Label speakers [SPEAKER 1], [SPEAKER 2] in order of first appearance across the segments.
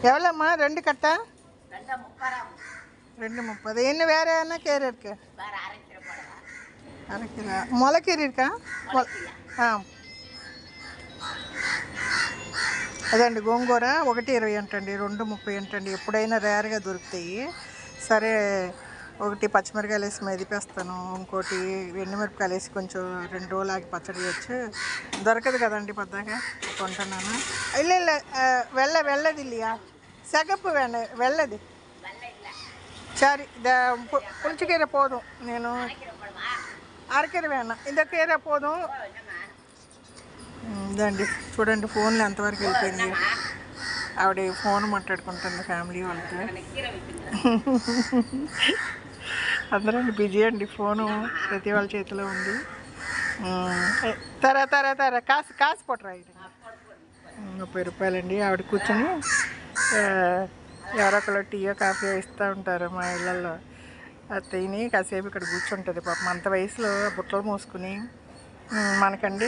[SPEAKER 1] எவ்வளோம்மா 2 கட்டா? 2.30. இன்னும் வேறு என்ன கீரை இருக்கு? அரை கிலோ முளைக்கீரை இருக்கா? అదండి గోంగూర 1.20 అంటండి, 2.30 అంటండి. ఎప్పుడైనా రేర్గా దొరుకుతాయి. సరే, ఒకటి పచ్చిమిరకాయలు వేసి మెదిపేస్తాను, ఇంకోటి ఎండుమిరపకాయలు వేసి కొంచెం 2 రోజులు ఆగి పచ్చడి చేయొచ్చు. దొరకదు కదండి పెద్దగా, కొంటున్నాను. ಇಲ್ಲ వెళ్ళది இல்லையா? சிகப்பு வெள்ளది சரி. இந்த புளிச்சக்கீரை போதும். నేను అరకీర వేణం, ఇంత కీర పోదుం. ఇదండి చూడండి, ఫోన్లో ఎంతవరకు వెళ్ళిపోయింది. ఆవిడ ఫోన్ మాట్లాడుకుంటుంది ఫ్యామిలీ వాళ్ళతో. అందరూ బిజీ అండి, ఫోను ప్రతి వాళ్ళ చేతిలో ఉంది. తర కాసు పొట్టరా. 30 రూపాయలండి. ఆవిడ కూర్చొని ఎవరో ఒకళ్ళు టీయో కాఫీ ఇస్తూ ఉంటారు మా ఇళ్ళల్లో. అది తిని కాసేపు ఇక్కడ కూర్చుంటుంది. పాపం అంత వయసులో బుట్టలు మోసుకుని. మనకండి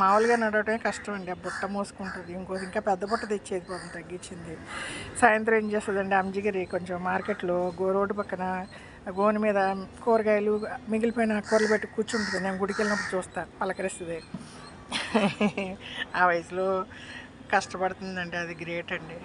[SPEAKER 1] మామూలుగా నడవటమే కష్టం అండి, ఆ బుట్ట మోసుకుంటుంది. ఇంకా పెద్ద బుట్ట తెచ్చేది, పాపం తగ్గించింది. సాయంత్రం ఏం చేస్తుందండి, అంజగిరి కొంచెం మార్కెట్లో రోడ్డు పక్కన గోని మీద కూరగాయలు మిగిలిపోయిన కూరలు పెట్టి కూర్చుంటుంది. నేను గుడికి వెళ్ళినప్పుడు చూస్తాను, పలకరిస్తుంది. ఆ వయసులో కష్టపడుతుందండి, అది గ్రేట్ అండి.